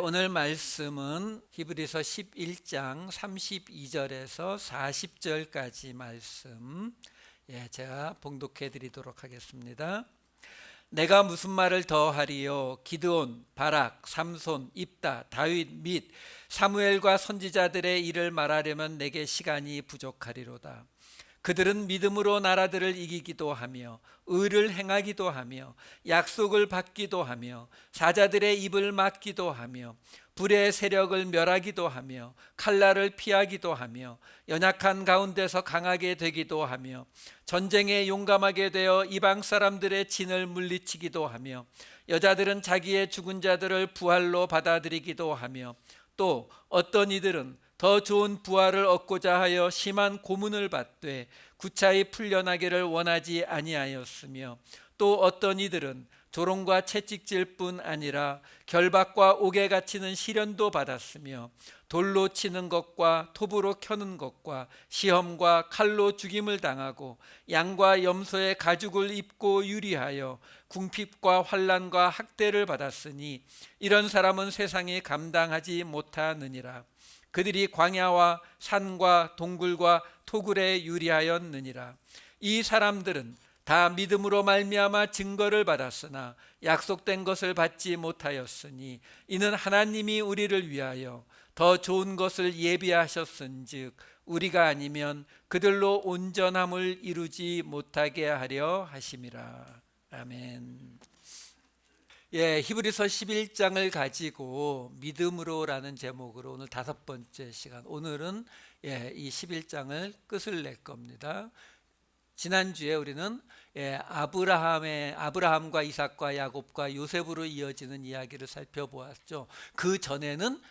오늘 말씀은 히브리서 11장 32절에서 40절까지 말씀 제가 봉독해 드리도록 하겠습니다. 내가 무슨 말을 더하리요? 기드온, 바락, 삼손, 입다, 다윗 및 사무엘과 선지자들의 일을 말하려면 내게 시간이 부족하리로다. 그들은 믿음으로 나라들을 이기기도 하며 의를 행하기도 하며 약속을 받기도 하며 사자들의 입을 막기도 하며 불의 세력을 멸하기도 하며 칼날을 피하기도 하며 연약한 가운데서 강하게 되기도 하며 전쟁에 용감하게 되어 이방 사람들의 진을 물리치기도 하며 여자들은 자기의 죽은 자들을 부활로 받아들이기도 하며 또 어떤 이들은 더 좋은 부활을 얻고자 하여 심한 고문을 받되 구차히 풀려나기를 원하지 아니하였으며 또 어떤 이들은 조롱과 채찍질 뿐 아니라 결박과 옥에 갇히는 시련도 받았으며 돌로 치는 것과 톱으로 켜는 것과 시험과 칼로 죽임을 당하고 양과 염소의 가죽을 입고 유리하여 궁핍과 환난과 학대를 받았으니 이런 사람은 세상이 감당하지 못하느니라. 그들이 광야와 산과 동굴과 토굴에 유리하였느니라. 이 사람들은 다 믿음으로 말미암아 증거를 받았으나 약속된 것을 받지 못하였으니 이는 하나님이 우리를 위하여 더 좋은 것을 예비하셨은즉 우리가 아니면 그들로 온전함을 이루지 못하게 하려 하심이라. 아멘. 히브리서 11장을 가지고 믿음으로라는 제목으로 오늘 5번째 시간, 오늘은 이 11장을 끝을 낼 겁니다. 지난주에 우리는 아브라함과 이삭과 야곱과 요셉으로 이어지는 이야기를 살펴보았죠. 그 전에는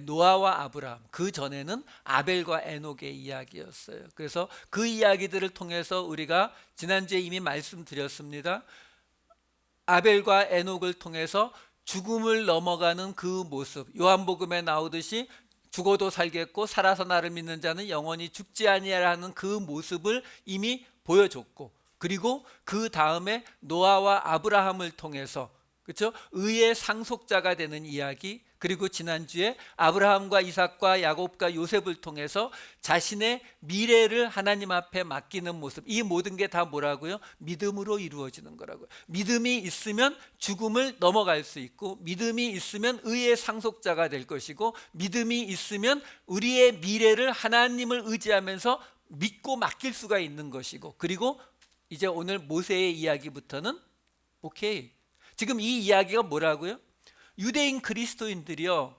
노아와 아브라함, 그 전에는 아벨과 에녹의 이야기였어요. 그래서 그 이야기들을 통해서 우리가 지난주에 이미 말씀드렸습니다. 아벨과 에녹을 통해서 죽음을 넘어가는 그 모습, 요한복음에 나오듯이 죽어도 살겠고 살아서 나를 믿는 자는 영원히 죽지 아니하라는 그 모습을 이미 보여줬고, 그리고 그 다음에 노아와 아브라함을 통해서 그렇죠? 의의 상속자가 되는 이야기, 그리고 지난주에 아브라함과 이삭과 야곱과 요셉을 통해서 자신의 미래를 하나님 앞에 맡기는 모습, 이 모든 게 다 뭐라고요? 믿음으로 이루어지는 거라고요. 믿음이 있으면 죽음을 넘어갈 수 있고, 믿음이 있으면 의의 상속자가 될 것이고, 믿음이 있으면 우리의 미래를 하나님을 의지하면서 믿고 맡길 수가 있는 것이고, 그리고 이제 오늘 모세의 이야기부터는 오케이, 지금 이 이야기가 뭐라고요? 유대인 그리스도인들이요,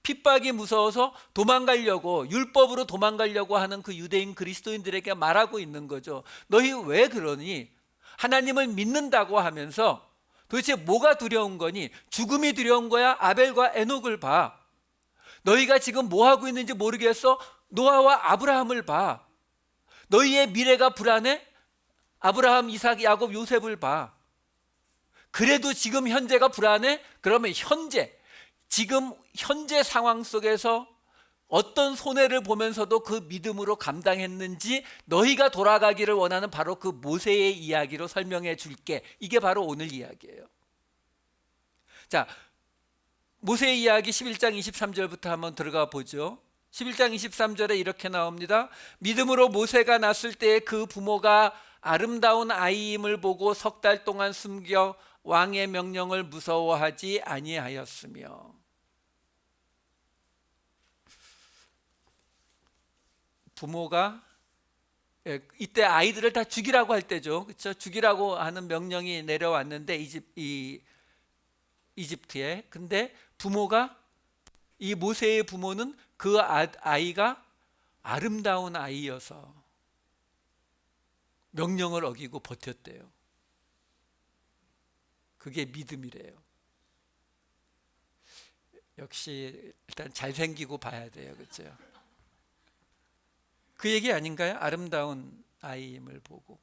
핍박이 무서워서 도망가려고, 율법으로 도망가려고 하는 그 유대인 그리스도인들에게 말하고 있는 거죠. 너희 왜 그러니? 하나님을 믿는다고 하면서 도대체 뭐가 두려운 거니? 죽음이 두려운 거야? 아벨과 에녹을 봐. 너희가 지금 뭐 하고 있는지 모르겠어? 노아와 아브라함을 봐. 너희의 미래가 불안해? 아브라함, 이삭, 야곱, 요셉을 봐. 그래도 지금 현재가 불안해? 그러면 지금 현재 상황 속에서 어떤 손해를 보면서도 그 믿음으로 감당했는지 너희가 돌아가기를 원하는 바로 그 모세의 이야기로 설명해 줄게. 이게 바로 오늘 이야기예요. 자, 모세의 이야기 11장 23절부터 한번 들어가 보죠. 11장 23절에 이렇게 나옵니다. 믿음으로 모세가 낳았을 때 그 부모가 아름다운 아이임을 보고 석 달 동안 숨겨 왕의 명령을 무서워하지 아니하였으며. 부모가 이때 아이들을 다 죽이라고 할 때죠. 그렇죠? 죽이라고 하는 명령이 내려왔는데 이집트에. 근데 부모가, 이 모세의 부모는 그 아이가 아름다운 아이여서 명령을 어기고 버텼대요. 그게 믿음이래요. 역시 일단 잘생기고 봐야 돼요. 그렇죠? 그 얘기 아닌가요? 아름다운 아이임을 보고.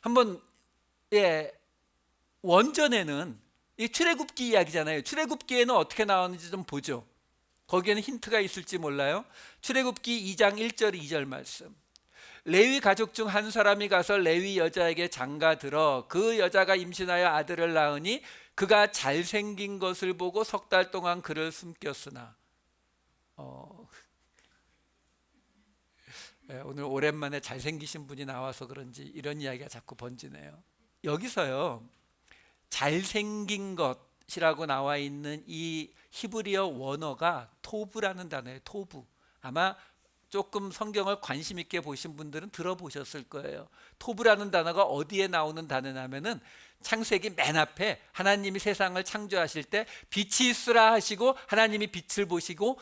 한번 원전에는 이 출애굽기 이야기잖아요. 출애굽기에는 어떻게 나오는지 좀 보죠. 거기에는 힌트가 있을지 몰라요. 출애굽기 2장 1절 2절 말씀. 레위 가족 중 한 사람이 가서 레위 여자에게 장가들어 그 여자가 임신하여 아들을 낳으니 그가 잘생긴 것을 보고 석 달 동안 그를 숨겼으나 오늘 오랜만에 잘생기신 분이 나와서 그런지 이런 이야기가 자꾸 번지네요. 여기서요, 잘생긴 것이라고 나와 있는 이 히브리어 원어가 토브라는 단어예요. 토브. 아마 조금 성경을 관심 있게 보신 분들은 들어보셨을 거예요. 토브라는 단어가 어디에 나오는 단어냐면은 창세기 맨 앞에 하나님이 세상을 창조하실 때 빛이 있으라 하시고 하나님이 빛을 보시고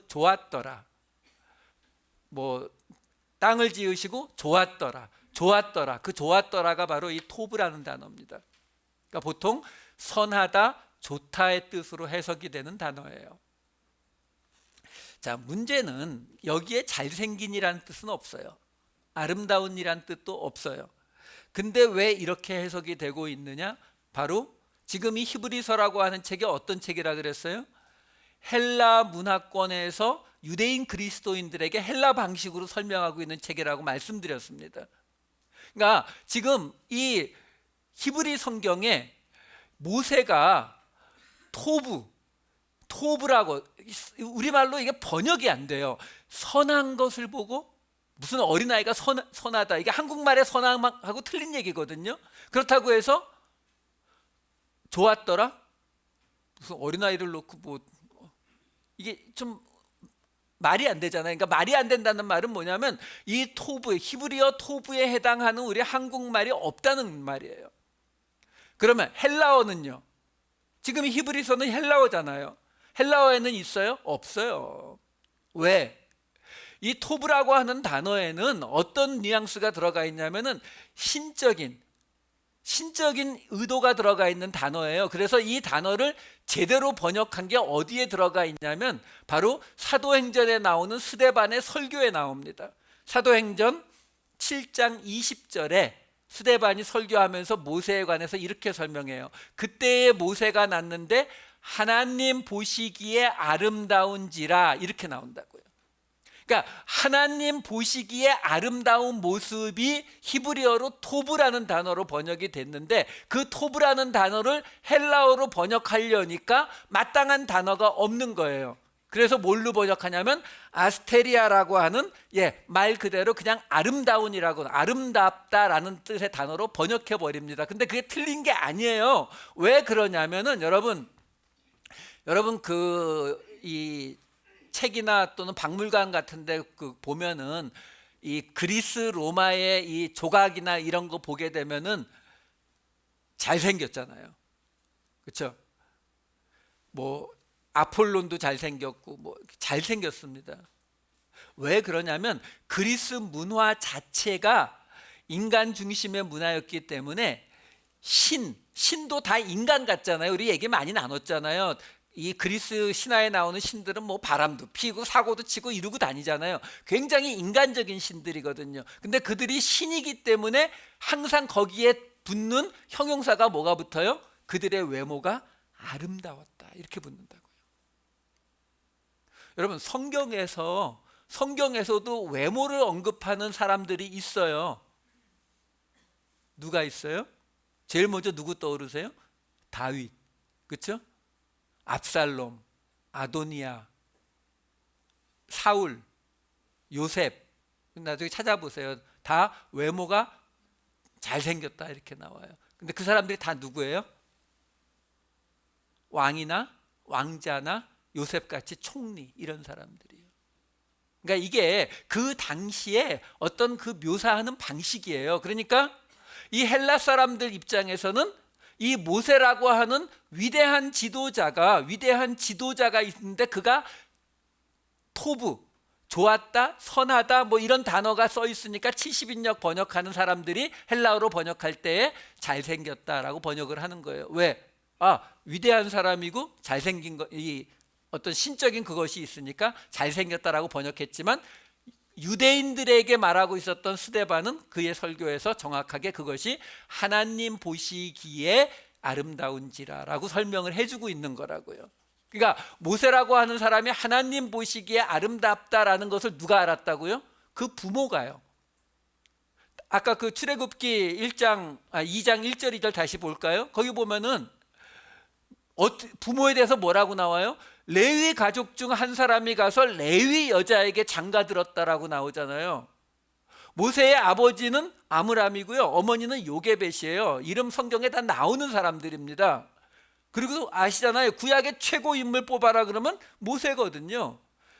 좋았더라. 뭐 땅을 지으시고 좋았더라. 그 좋았더라가 바로 이 토브라는 단어입니다. 그러니까 보통 선하다, 좋다의 뜻으로 해석이 되는 단어예요. 자, 문제는 여기에 잘생긴이라는 뜻은 없어요. 아름다운이라는 뜻도 없어요. 근데 왜 이렇게 해석이 되고 있느냐? 바로 지금 이 히브리서라고 하는 책이 어떤 책이라 그랬어요? 헬라 문화권에서 유대인 그리스도인들에게 헬라 방식으로 설명하고 있는 책이라고 말씀드렸습니다. 그러니까 지금 이 히브리 성경에 모세가 토브라고, 우리말로 이게 번역이 안 돼요. 선한 것을 보고, 무슨 어린아이가 선하다, 이게 한국말의 선함하고 틀린 얘기거든요. 그렇다고 해서 좋았더라? 무슨 어린아이를 놓고 뭐, 이게 좀 말이 안 되잖아요. 그러니까 말이 안 된다는 말은 뭐냐면 이 토브, 히브리어 토브에 해당하는 우리 한국말이 없다는 말이에요. 그러면 헬라어는요? 지금 이 히브리서는 헬라어잖아요. 헬라어에는 있어요? 없어요. 왜? 이 토브라고 하는 단어에는 어떤 뉘앙스가 들어가 있냐면은 신적인 의도가 들어가 있는 단어예요. 그래서 이 단어를 제대로 번역한 게 어디에 들어가 있냐면 바로 사도행전에 나오는 스데반의 설교에 나옵니다. 사도행전 7장 20절에 스데반이 설교하면서 모세에 관해서 이렇게 설명해요. 그때의 모세가 났는데 하나님 보시기에 아름다운지라, 이렇게 나온다고요. 그러니까 하나님 보시기에 아름다운 모습이 히브리어로 토브라는 단어로 번역이 됐는데 그 토브라는 단어를 헬라어로 번역하려니까 마땅한 단어가 없는 거예요. 그래서 뭘로 번역하냐면 아스테리아라고 하는 말 그대로 그냥 아름다운이라고, 아름답다라는 뜻의 단어로 번역해 버립니다. 근데 그게 틀린 게 아니에요. 왜 그러냐면은 여러분 이 책이나 또는 박물관 같은데 보면은 이 그리스 로마의 이 조각이나 이런 거 보게 되면은 잘생겼잖아요. 그렇죠? 뭐 아폴론도 잘생겼고 뭐 잘생겼습니다. 왜 그러냐면 그리스 문화 자체가 인간 중심의 문화였기 때문에 신도 다 인간 같잖아요. 우리 얘기 많이 나눴잖아요. 이 그리스 신화에 나오는 신들은 뭐 바람도 피고 사고도 치고 이러고 다니잖아요. 굉장히 인간적인 신들이거든요. 근데 그들이 신이기 때문에 항상 거기에 붙는 형용사가 뭐가 붙어요? 그들의 외모가 아름다웠다, 이렇게 붙는다고요. 여러분, 성경에서도 외모를 언급하는 사람들이 있어요. 누가 있어요? 제일 먼저 누구 떠오르세요? 다윗, 그렇죠? 압살롬, 아도니아, 사울, 요셉, 나중에 찾아보세요. 다 외모가 잘생겼다, 이렇게 나와요. 근데 그 사람들이 다 누구예요? 왕이나 왕자나 요셉같이 총리, 이런 사람들이에요. 그러니까 이게 그 당시에 어떤 그 묘사하는 방식이에요. 그러니까 이 헬라 사람들 입장에서는 이 모세라고 하는 위대한 지도자가 있는데 그가 토브, 좋았다, 선하다 뭐 이런 단어가 써 있으니까 70인역 번역하는 사람들이 헬라어로 번역할 때에 잘생겼다라고 번역을 하는 거예요. 왜? 위대한 사람이고 잘생긴 거, 이 어떤 신적인 그것이 있으니까 잘생겼다라고 번역했지만 유대인들에게 말하고 있었던 스데반은 그의 설교에서 정확하게 그것이 하나님 보시기에 아름다운지라라고 설명을 해주고 있는 거라고요. 그러니까 모세라고 하는 사람이 하나님 보시기에 아름답다라는 것을 누가 알았다고요? 그 부모가요. 아까 그 출애굽기 2장 1절 2절 다시 볼까요? 거기 보면은 부모에 대해서 뭐라고 나와요? 레위 가족 중 한 사람이 가서 레위 여자에게 장가들었다라고 나오잖아요. 모세의 아버지는 아므람이고요, 어머니는 요게벳이에요. 이름 성경에 다 나오는 사람들입니다. 그리고 아시잖아요, 구약의 최고 인물 뽑아라 그러면 모세거든요.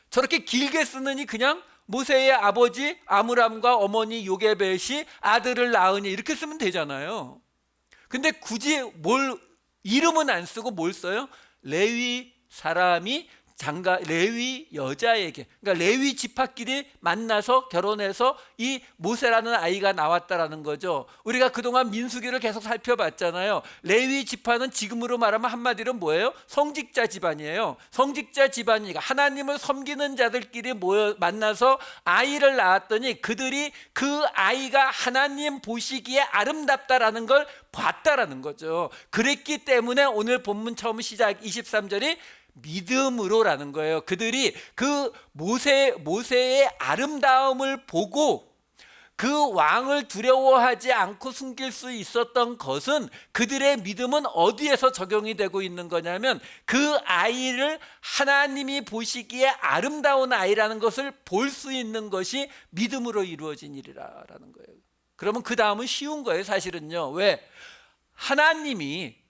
저렇게 길게 쓰느니 그냥 모세의 아버지 아므람과 어머니 요게벳이 아들을 낳으니 이렇게 쓰면 되잖아요. 근데 굳이 이름은 안 쓰고 뭘 써요? 레위 사람이 레위 여자에게, 그러니까 레위 지파끼리 만나서 결혼해서 이 모세라는 아이가 나왔다라는 거죠. 우리가 그동안 민수기를 계속 살펴봤잖아요. 레위 지파는 지금으로 말하면 한마디로 뭐예요? 성직자 집안이에요. 성직자 집안이니까 하나님을 섬기는 자들끼리 만나서 아이를 낳았더니 그들이 그 아이가 하나님 보시기에 아름답다라는 걸 봤다라는 거죠. 그랬기 때문에 오늘 본문 처음 시작 23절이 믿음으로라는 거예요. 그들이 그 모세의 아름다움을 보고 그 왕을 두려워하지 않고 숨길 수 있었던 것은, 그들의 믿음은 어디에서 적용이 되고 있는 거냐면 그 아이를 하나님이 보시기에 아름다운 아이라는 것을 볼 수 있는 것이 믿음으로 이루어진 일이라는 거예요. 그러면 그 다음은 쉬운 거예요, 사실은요. 왜? 하나님이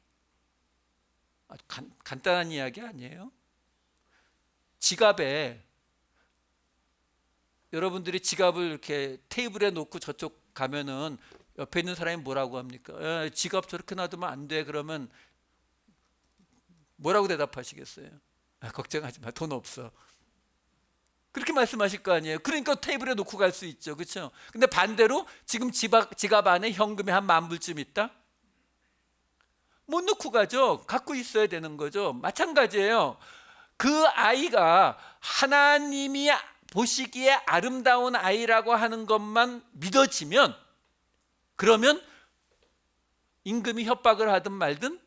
간단한 이야기 아니에요? 지갑에, 여러분들이 지갑을 이렇게 테이블에 놓고 저쪽 가면은 옆에 있는 사람이 뭐라고 합니까? 지갑 저렇게 놔두면 안 돼. 그러면 뭐라고 대답하시겠어요? 걱정하지 마, 돈 없어. 그렇게 말씀하실 거 아니에요. 그러니까 테이블에 놓고 갈 수 있죠, 그렇죠? 근데 반대로 지금 지갑 안에 현금이 한 10,000불쯤 있다? 못 넣고 가죠. 갖고 있어야 되는 거죠. 마찬가지예요. 그 아이가 하나님이 보시기에 아름다운 아이라고 하는 것만 믿어지면, 그러면 임금이 협박을 하든 말든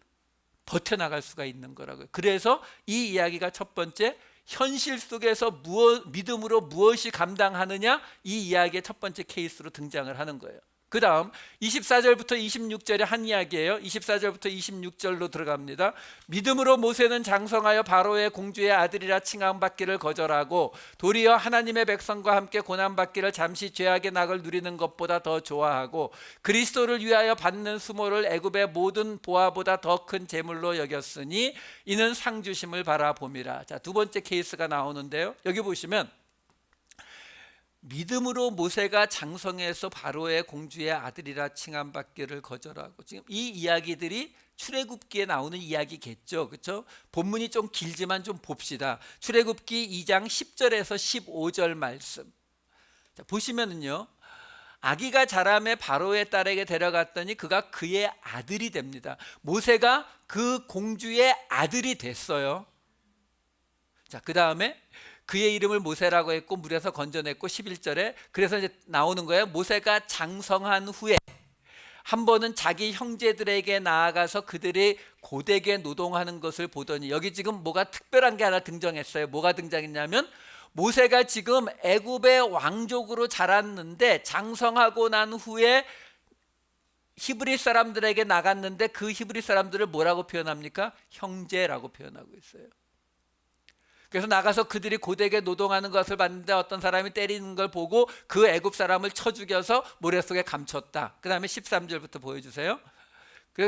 버텨나갈 수가 있는 거라고요. 그래서 이 이야기가 첫 번째, 현실 속에서 믿음으로 무엇이 감당하느냐, 이 이야기의 첫 번째 케이스로 등장을 하는 거예요. 그 다음 24절부터 26절의 한 이야기예요. 24절부터 26절로 들어갑니다. 믿음으로 모세는 장성하여 바로의 공주의 아들이라 칭함받기를 거절하고 도리어 하나님의 백성과 함께 고난받기를 잠시 죄악의 낙을 누리는 것보다 더 좋아하고 그리스도를 위하여 받는 수모를 애굽의 모든 보화보다 더 큰 재물로 여겼으니 이는 상 주심을 바라봄이라. 자, 두 번째 케이스가 나오는데요. 여기 보시면 믿음으로 모세가 장성해서 바로의 공주의 아들이라 칭함받기를 거절하고, 지금 이 이야기들이 출애굽기에 나오는 이야기겠죠, 그렇죠? 본문이 좀 길지만 좀 봅시다. 출애굽기 2장 10절에서 15절 말씀. 자, 보시면은요, 아기가 자라매 바로의 딸에게 데려갔더니 그가 그의 아들이 됩니다. 모세가 그 공주의 아들이 됐어요. 자, 그 다음에 그의 이름을 모세라고 했고 물에서 건져냈고 11절에 그래서 이제 나오는 거예요. 모세가 장성한 후에 한 번은 자기 형제들에게 나아가서 그들이 고되게 노동하는 것을 보더니, 여기 지금 뭐가 특별한 게 하나 등장했어요. 뭐가 등장했냐면 모세가 지금 애굽의 왕족으로 자랐는데 장성하고 난 후에 히브리 사람들에게 나갔는데 그 히브리 사람들을 뭐라고 표현합니까? 형제라고 표현하고 있어요. 그래서 나가서 그들이 고되게 노동하는 것을 봤는데 어떤 사람이 때리는 걸 보고 그 애굽 사람을 쳐 죽여서 모래 속에 감췄다. 그 다음에 13절부터 보여주세요.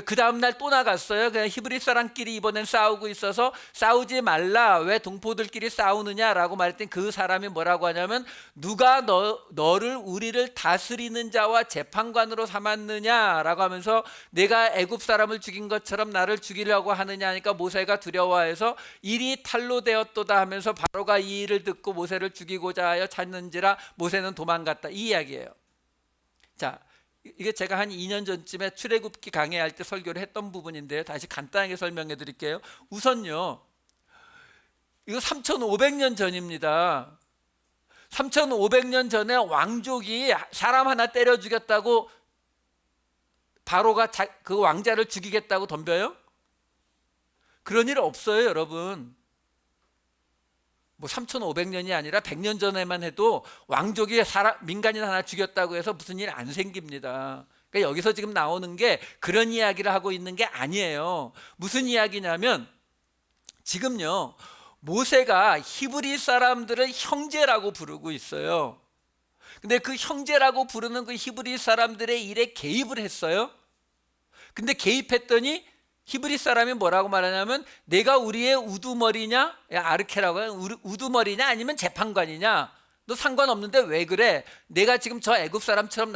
그 다음 날 또 나갔어요. 그냥 히브리 사람끼리 이번엔 싸우고 있어서 싸우지 말라, 왜 동포들끼리 싸우느냐라고 말했더니 그 사람이 뭐라고 하냐면 누가 너를 우리를 다스리는 자와 재판관으로 삼았느냐라고 하면서 내가 애굽 사람을 죽인 것처럼 나를 죽이려고 하느냐 하니까 모세가 두려워해서 일이 탈로 되었도다 하면서 바로가 이 일을 듣고 모세를 죽이고자 하여 찾는지라 모세는 도망갔다, 이 이야기예요. 자, 이게 제가 한 2년 전쯤에 출애굽기 강해할 때 설교를 했던 부분인데요. 다시 간단하게 설명해 드릴게요. 우선요, 이거 3,500년 전입니다. 3,500년 전에 왕족이 사람 하나 때려 죽였다고 바로가 그 왕자를 죽이겠다고 덤벼요? 그런 일 없어요, 여러분. 뭐 3,500년이 아니라 100년 전에만 해도 왕족이 민간인 하나 죽였다고 해서 무슨 일 안 생깁니다. 그러니까 여기서 지금 나오는 게 그런 이야기를 하고 있는 게 아니에요. 무슨 이야기냐면 지금요, 모세가 히브리 사람들을 형제라고 부르고 있어요. 근데 그 형제라고 부르는 그 히브리 사람들의 일에 개입을 했어요. 근데 개입했더니 히브리 사람이 뭐라고 말하냐면 내가 우리의 우두머리냐? 아르케라고 해요. 우두머리냐 아니면 재판관이냐? 너 상관없는데 왜 그래? 내가 지금 저 애굽 사람처럼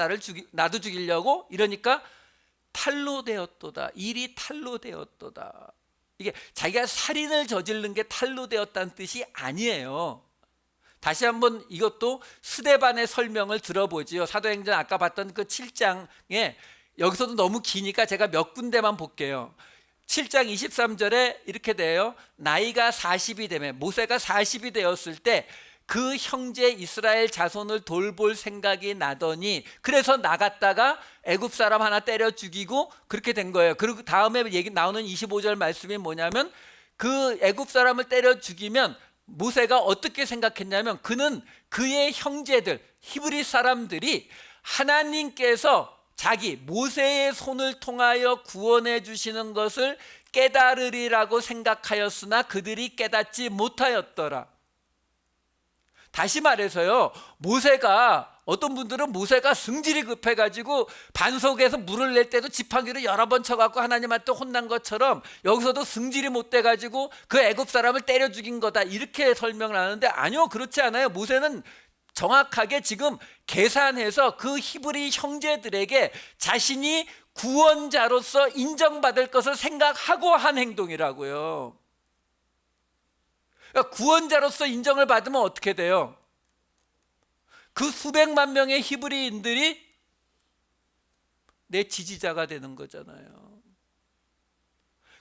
나도 죽이려고? 이러니까 탈로 되었도다. 일이 탈로 되었도다. 이게 자기가 살인을 저지른 게 탈로 되었다는 뜻이 아니에요. 다시 한번 이것도 스데반의 설명을 들어보지요. 사도행전 아까 봤던 그 7장에 여기서도 너무 기니까 제가 몇 군데만 볼게요. 7장 23절에 이렇게 돼요. 나이가 40이 되면, 모세가 40이 되었을 때 그 형제 이스라엘 자손을 돌볼 생각이 나더니, 그래서 나갔다가 애굽 사람 하나 때려 죽이고 그렇게 된 거예요. 그리고 다음에 나오는 25절 말씀이 뭐냐면 그 애굽 사람을 때려 죽이면 모세가 어떻게 생각했냐면 그는 그의 형제들 히브리 사람들이 하나님께서 자기 모세의 손을 통하여 구원해 주시는 것을 깨달으리라고 생각하였으나 그들이 깨닫지 못하였더라. 다시 말해서요, 모세가, 어떤 분들은 모세가 승질이 급해가지고 반석에서 물을 낼 때도 지팡이로 여러 번 쳐갖고 하나님한테 혼난 것처럼 여기서도 승질이 못 돼가지고 그 애굽 사람을 때려 죽인 거다, 이렇게 설명을 하는데 아니요, 그렇지 않아요. 모세는 정확하게 지금 계산해서 그 히브리 형제들에게 자신이 구원자로서 인정받을 것을 생각하고 한 행동이라고요. 그러니까 구원자로서 인정을 받으면 어떻게 돼요? 그 수백만 명의 히브리인들이 내 지지자가 되는 거잖아요.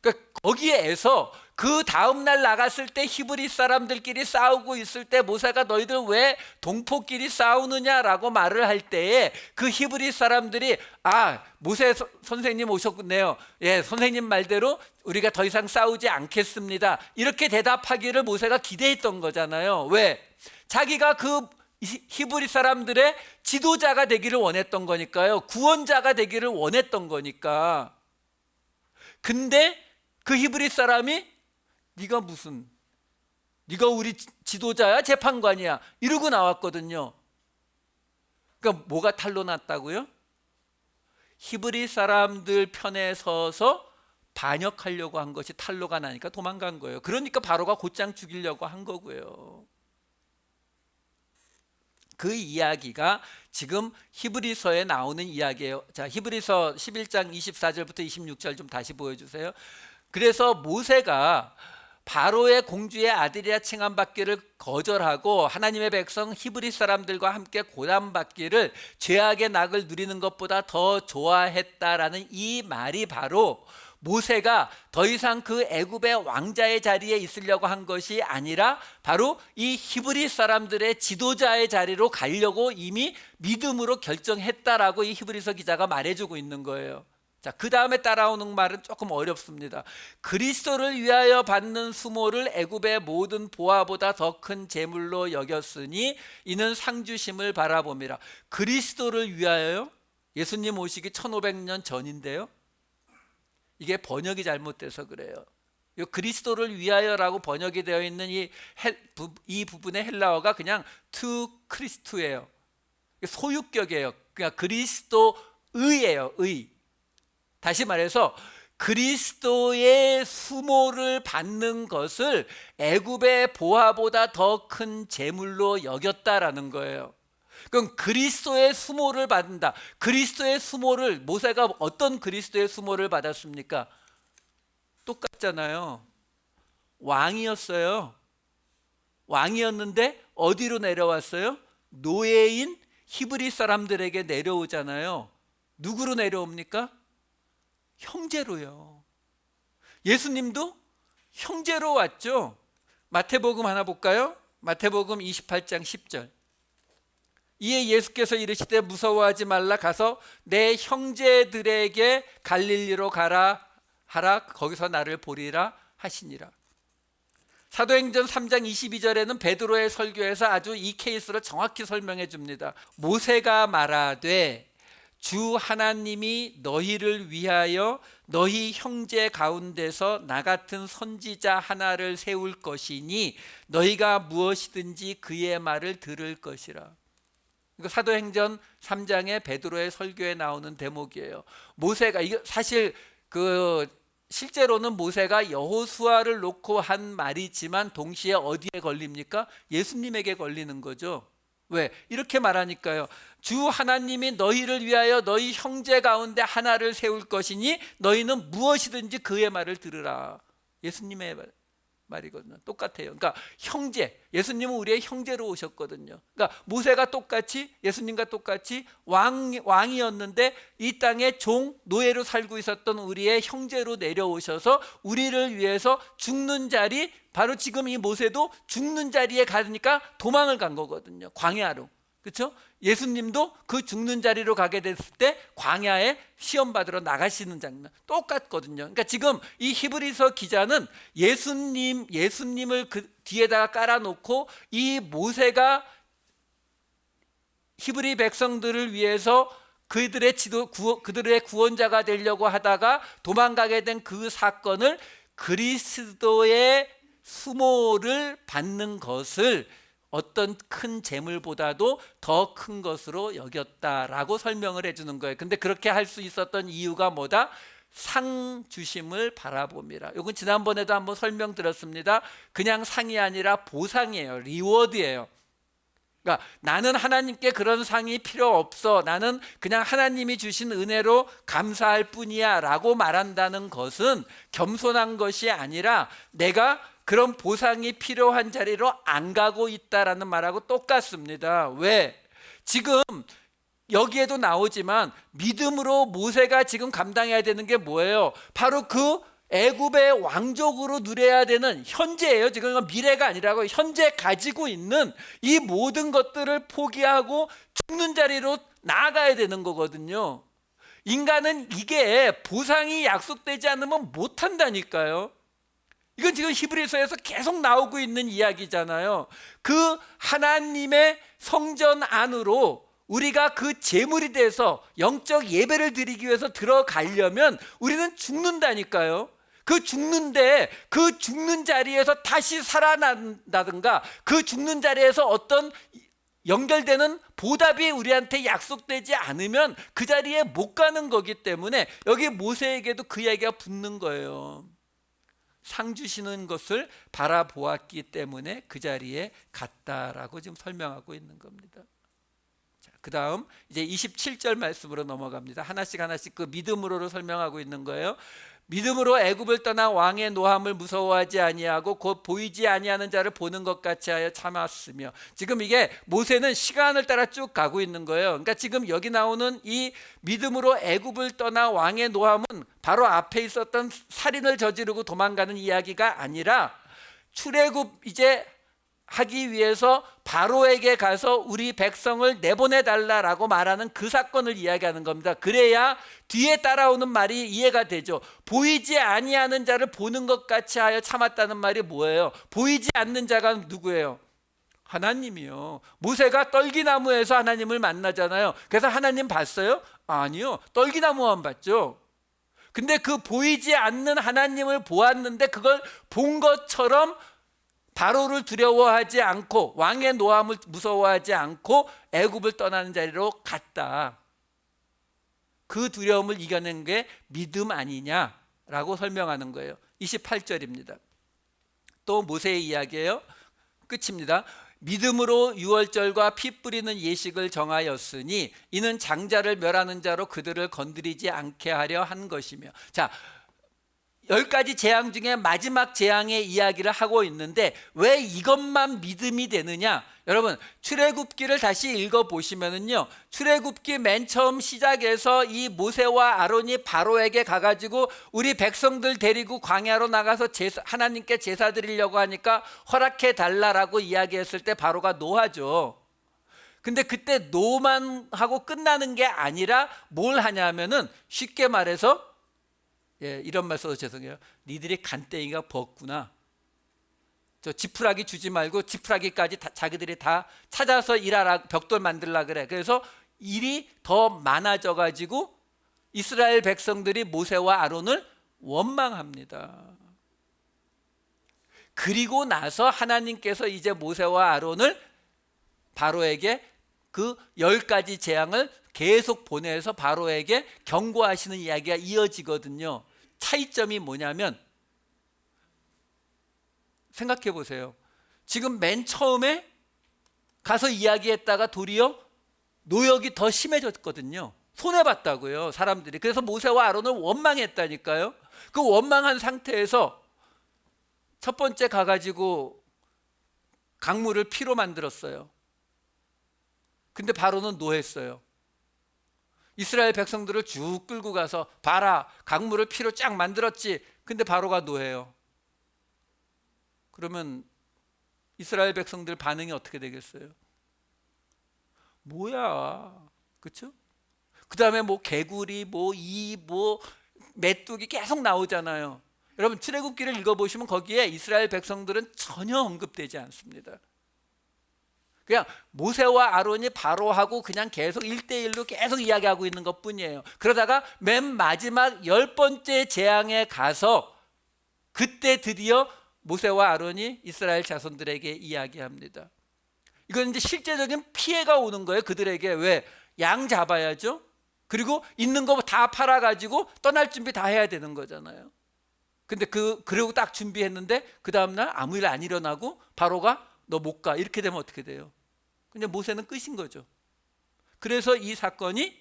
그러니까 거기에서 그 다음날 나갔을 때 히브리 사람들끼리 싸우고 있을 때 모세가 너희들 왜 동포끼리 싸우느냐라고 말을 할 때에 그 히브리 사람들이 모세 선생님 오셨네요. 예, 선생님 말대로 우리가 더 이상 싸우지 않겠습니다. 이렇게 대답하기를 모세가 기대했던 거잖아요. 왜? 자기가 그 히브리 사람들의 지도자가 되기를 원했던 거니까요. 구원자가 되기를 원했던 거니까. 근데 그 히브리 사람이 네가 우리 지도자야? 재판관이야? 이러고 나왔거든요. 그러니까 뭐가 탈로 났다고요? 히브리 사람들 편에 서서 반역하려고 한 것이 탈로가 나니까 도망간 거예요. 그러니까 바로가 곧장 죽이려고 한 거고요. 그 이야기가 지금 히브리서에 나오는 이야기예요. 자, 히브리서 11장 24절부터 26절 좀 다시 보여주세요. 그래서 모세가 바로의 공주의 아들이라 칭함받기를 거절하고 하나님의 백성 히브리 사람들과 함께 고난받기를 죄악의 낙을 누리는 것보다 더 좋아했다라는 이 말이 바로 모세가 더 이상 그 애굽의 왕자의 자리에 있으려고 한 것이 아니라 바로 이 히브리 사람들의 지도자의 자리로 가려고 이미 믿음으로 결정했다라고 이 히브리서 기자가 말해주고 있는 거예요. 자, 그 다음에 따라오는 말은 조금 어렵습니다. 그리스도를 위하여 받는 수모를 애굽의 모든 보화보다 더 큰 재물로 여겼으니 이는 상주심을 바라봄이라. 그리스도를 위하여요? 예수님 오시기 1500년 전인데요. 이게 번역이 잘못돼서 그래요. 이 그리스도를 위하여라고 번역이 되어 있는 이 부분의 헬라어가 그냥 to 크리스토예요. 소유격이에요. 그냥 그리스도의예요. 의. 다시 말해서 그리스도의 수모를 받는 것을 애굽의 보화보다 더 큰 재물로 여겼다라는 거예요. 그럼 그리스도의 수모를 받는다. 그리스도의 수모를, 모세가 어떤 그리스도의 수모를 받았습니까? 똑같잖아요. 왕이었어요. 왕이었는데 어디로 내려왔어요? 노예인 히브리 사람들에게 내려오잖아요. 누구로 내려옵니까? 형제로요. 예수님도 형제로 왔죠. 마태복음 하나 볼까요? 마태복음 28장 10절. 이에 예수께서 이르시되 무서워하지 말라, 가서 내 형제들에게 갈릴리로 가라 하라, 거기서 나를 보리라 하시니라. 사도행전 3장 22절에는 베드로의 설교에서 아주 이 케이스를 정확히 설명해 줍니다. 모세가 말하되 주 하나님이 너희를 위하여 너희 형제 가운데서 나 같은 선지자 하나를 세울 것이니 너희가 무엇이든지 그의 말을 들을 것이라. 이거 사도행전 3장의 베드로의 설교에 나오는 대목이에요. 모세가 이거 사실 실제로는 모세가 여호수아를 놓고 한 말이지만 동시에 어디에 걸립니까? 예수님에게 걸리는 거죠. 왜? 이렇게 말하니까요. 주 하나님이 너희를 위하여 너희 형제 가운데 하나를 세울 것이니 너희는 무엇이든지 그의 말을 들으라. 예수님의 말이거든요. 똑같아요. 그러니까 형제, 예수님은 우리의 형제로 오셨거든요. 그러니까 모세가 똑같이 예수님과 똑같이 왕이었는데 이 땅에 노예로 살고 있었던 우리의 형제로 내려오셔서 우리를 위해서 죽는 자리, 바로 지금 이 모세도 죽는 자리에 가니까 도망을 간 거거든요. 광야로. 그렇죠? 예수님도 그 죽는 자리로 가게 됐을 때 광야에 시험 받으러 나가시는 장면 똑같거든요. 그러니까 지금 이 히브리서 기자는 예수님을 그 뒤에다가 깔아놓고 이 모세가 히브리 백성들을 위해서 그들의 구원자가 되려고 하다가 도망가게 된 그 사건을 그리스도의 수모를 받는 것을 어떤 큰 재물보다도 더 큰 것으로 여겼다라고 설명을 해주는 거예요. 근데 그렇게 할 수 있었던 이유가 뭐다? 상 주심을 바라봅니다. 이건 지난번에도 한번 설명드렸습니다. 그냥 상이 아니라 보상이에요. 리워드예요. 그러니까 나는 하나님께 그런 상이 필요 없어, 나는 그냥 하나님이 주신 은혜로 감사할 뿐이야 라고 말한다는 것은 겸손한 것이 아니라 내가 그런 보상이 필요한 자리로 안 가고 있다라는 말하고 똑같습니다. 왜? 지금 여기에도 나오지만 믿음으로 모세가 지금 감당해야 되는 게 뭐예요? 바로 그 애굽의 왕족으로 누려야 되는 현재예요. 지금 미래가 아니라고 현재 가지고 있는 이 모든 것들을 포기하고 죽는 자리로 나아가야 되는 거거든요. 인간은 이게 보상이 약속되지 않으면 못한다니까요. 이건 지금 히브리서에서 계속 나오고 있는 이야기잖아요. 그 하나님의 성전 안으로 우리가 그 제물이 돼서 영적 예배를 드리기 위해서 들어가려면 우리는 죽는다니까요. 그 죽는데 그 죽는 자리에서 다시 살아난다든가 그 죽는 자리에서 어떤 연결되는 보답이 우리한테 약속되지 않으면 그 자리에 못 가는 거기 때문에 여기 모세에게도 그 이야기가 붙는 거예요. 상 주시는 것을 바라보았기 때문에 그 자리에 갔다라고 지금 설명하고 있는 겁니다. 자, 그 다음 이제 27절 말씀으로 넘어갑니다. 하나씩 그 믿음으로를 설명하고 있는 거예요. 믿음으로 애굽을 떠나 왕의 노함을 무서워하지 아니하고 곧 보이지 아니하는 자를 보는 것 같이 하여 참았으며, 지금 이게 모세는 시간을 따라 쭉 가고 있는 거예요. 그러니까 지금 여기 나오는 이 믿음으로 애굽을 떠나 왕의 노함은 바로 앞에 있었던 살인을 저지르고 도망가는 이야기가 아니라 출애굽 이제 하기 위해서 바로에게 가서 우리 백성을 내보내달라라고 말하는 그 사건을 이야기하는 겁니다. 그래야 뒤에 따라오는 말이 이해가 되죠. 보이지 아니하는 자를 보는 것 같이 하여 참았다는 말이 뭐예요? 보이지 않는 자가 누구예요? 하나님이요. 모세가 떨기나무에서 하나님을 만나잖아요. 그래서 하나님 봤어요? 아니요. 떨기나무만 봤죠. 근데 그 보이지 않는 하나님을 보았는데 그걸 본 것처럼 바로를 두려워하지 않고 왕의 노함을 무서워하지 않고 애굽을 떠나는 자리로 갔다. 그 두려움을 이겨낸 게 믿음 아니냐라고 설명하는 거예요. 28절입니다. 또 모세의 이야기예요. 끝입니다. 믿음으로 유월절과 피 뿌리는 예식을 정하였으니 이는 장자를 멸하는 자로 그들을 건드리지 않게 하려 한 것이며. 자, 10가지 재앙 중에 마지막 재앙의 이야기를 하고 있는데 왜 이것만 믿음이 되느냐? 여러분, 출애굽기를 다시 읽어보시면은요, 출애굽기 맨 처음 시작에서 이 모세와 아론이 바로에게 가가지고 우리 백성들 데리고 광야로 나가서 하나님께 제사 드리려고 하니까 허락해 달라라고 이야기했을 때 바로가 노하죠. 근데 그때 노만 하고 끝나는 게 아니라 뭘 하냐면은 쉽게 말해서, 이런 말 써도 죄송해요. 니들이 간땡이가 벗구나. 저 지푸라기 주지 말고 지푸라기까지 자기들이 다 찾아서 일하라, 벽돌 만들라 그래. 그래서 일이 더 많아져 가지고 이스라엘 백성들이 모세와 아론을 원망합니다. 그리고 나서 하나님께서 이제 모세와 아론을 바로에게 그 10가지 재앙을 계속 보내서 바로에게 경고하시는 이야기가 이어지거든요. 차이점이 뭐냐면, 생각해 보세요. 지금 맨 처음에 가서 이야기했다가 도리어 노역이 더 심해졌거든요. 손해봤다고요, 사람들이. 그래서 모세와 아론을 원망했다니까요. 그 원망한 상태에서 첫 번째 가가지고 강물을 피로 만들었어요. 근데 바로는 노했어요. 이스라엘 백성들을 쭉 끌고 가서 봐라, 강물을 피로 쫙 만들었지. 근데 바로가 노해요. 그러면 이스라엘 백성들 반응이 어떻게 되겠어요? 뭐야, 그렇죠? 그 다음에 뭐 개구리, 뭐 메뚜기 계속 나오잖아요. 여러분 출애굽기를 읽어보시면 거기에 이스라엘 백성들은 전혀 언급되지 않습니다. 그냥 모세와 아론이 바로하고 그냥 계속 1대1로 계속 이야기하고 있는 것 뿐이에요. 그러다가 맨 마지막 10번째 재앙에 가서 그때 드디어 모세와 아론이 이스라엘 자손들에게 이야기합니다. 이건 이제 실제적인 피해가 오는 거예요. 그들에게. 왜? 양 잡아야죠. 그리고 있는 거 다 팔아가지고 떠날 준비 다 해야 되는 거잖아요. 근데 그러고 딱 준비했는데 그 다음날 아무 일 안 일어나고 바로가 너 못 가. 이렇게 되면 어떻게 돼요? 그냥 모세는 끝인 거죠. 그래서 이 사건이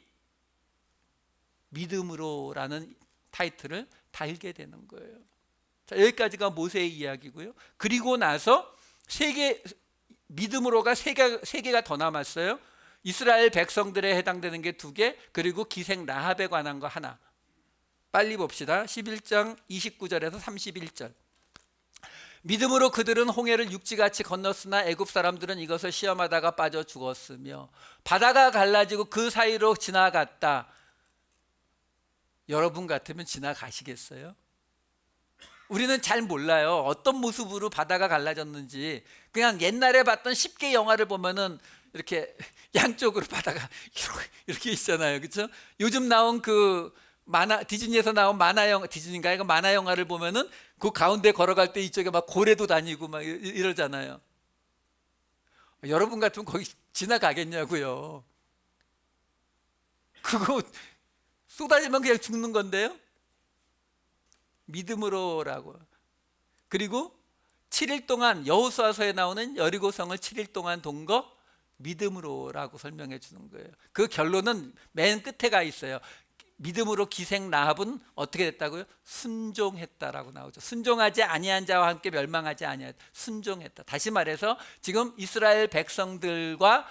믿음으로라는 타이틀을 달게 되는 거예요. 자, 여기까지가 모세의 이야기고요. 그리고 나서 믿음으로가 세 개가 더 남았어요. 이스라엘 백성들에 해당되는 게 2개, 그리고 기생 라합에 관한 거 하나. 빨리 봅시다. 11장 29절에서 31절. 믿음으로 그들은 홍해를 육지같이 건넜으나 애굽 사람들은 이것을 시험하다가 빠져 죽었으며 바다가 갈라지고 그 사이로 지나갔다. 여러분 같으면 지나가시겠어요? 우리는 잘 몰라요. 어떤 모습으로 바다가 갈라졌는지. 그냥 옛날에 봤던 10개 영화를 보면은 이렇게 양쪽으로 바다가 이렇게 있잖아요. 그렇죠? 요즘 나온 그 디즈니에서 나온 만화 영화, 디즈니인가 이거 만화 영화를 보면은 그 가운데 걸어갈 때 이쪽에 막 고래도 다니고 막 이러잖아요. 여러분 같으면 거기 지나가겠냐고요. 그거 쏟아지면 그냥 죽는 건데요. 믿음으로라고. 그리고 7일 동안 여호수아서에 나오는 여리고성을 7일 동안 돈 거 믿음으로라고 설명해 주는 거예요. 그 결론은 맨 끝에 가 있어요. 믿음으로 기생 라합은 어떻게 됐다고요? 순종했다라고 나오죠. 순종하지 아니한 자와 함께 멸망하지 아니하였다. 순종했다. 다시 말해서 지금 이스라엘 백성들과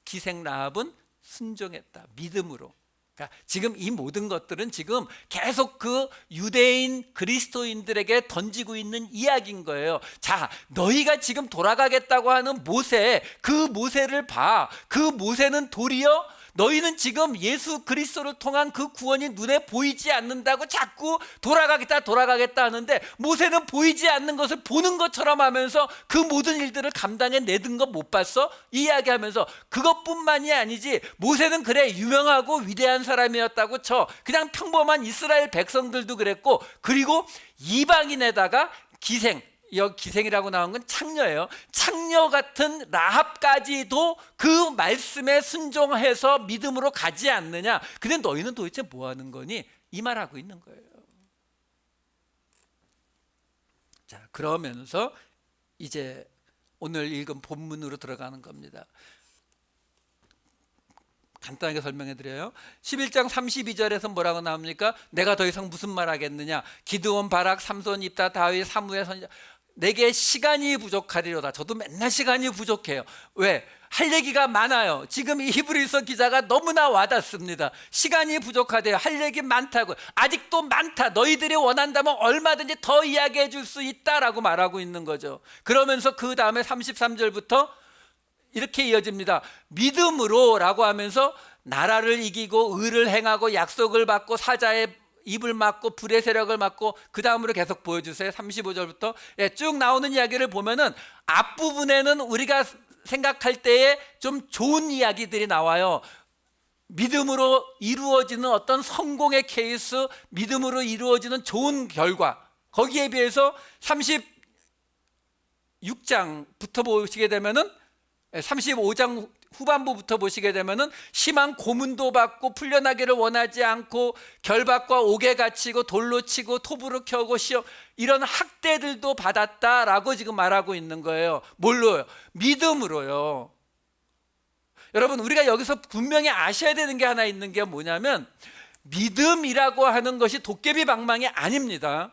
기생 라합은 순종했다. 믿음으로. 그러니까 지금 이 모든 것들은 지금 계속 그 유대인 그리스도인들에게 던지고 있는 이야기인 거예요. 자, 너희가 지금 돌아가겠다고 하는 모세, 그 모세를 봐. 그 모세는 도리어 너희는 지금 예수 그리스도를 통한 그 구원이 눈에 보이지 않는다고 자꾸 돌아가겠다 하는데, 모세는 보이지 않는 것을 보는 것처럼 하면서 그 모든 일들을 감당해 내든 거 못 봤어? 이야기하면서 그것뿐만이 아니지, 모세는 그래 유명하고 위대한 사람이었다고 쳐. 그냥 평범한 이스라엘 백성들도 그랬고, 그리고 이방인에다가 여기 기생이라고 나온 건 창녀예요. 창녀 같은 라합까지도 그 말씀에 순종해서 믿음으로 가지 않느냐. 근데 너희는 도대체 뭐 하는 거니? 이 말하고 있는 거예요. 자, 그러면서 이제 오늘 읽은 본문으로 들어가는 겁니다. 간단하게 설명해 드려요. 11장 32절에서 뭐라고 나옵니까? 내가 더 이상 무슨 말 하겠느냐. 기드온, 바락, 삼손, 입다, 다윗, 사무엘, 선지자, 내게 시간이 부족하리로다. 저도 맨날 시간이 부족해요. 왜? 할 얘기가 많아요. 지금 이 히브리서 기자가 너무나 와닿습니다. 시간이 부족하대요. 할 얘기 많다고. 아직도 많다. 너희들이 원한다면 얼마든지 더 이야기해 줄 수 있다라고 말하고 있는 거죠. 그러면서 그 다음에 33절부터 이렇게 이어집니다. 믿음으로 라고 하면서 나라를 이기고 의를 행하고 약속을 받고 사자의 입을 막고 불의 세력을 막고, 그 다음으로 계속 보여주세요. 35절부터 쭉 나오는 이야기를 보면은 앞부분에는 우리가 생각할 때에 좀 좋은 이야기들이 나와요. 믿음으로 이루어지는 어떤 성공의 케이스, 믿음으로 이루어지는 좋은 결과. 거기에 비해서 36장부터 보시게 되면은, 35장 후반부부터 보시게 되면은 심한 고문도 받고 풀려나기를 원하지 않고 결박과 옥에 갇히고 돌로 치고 톱으로 켜고 시험, 이런 학대들도 받았다라고 지금 말하고 있는 거예요. 뭘로요? 믿음으로요. 여러분, 우리가 여기서 분명히 아셔야 되는 게 하나 있는 게 뭐냐면, 믿음이라고 하는 것이 도깨비 방망이 아닙니다.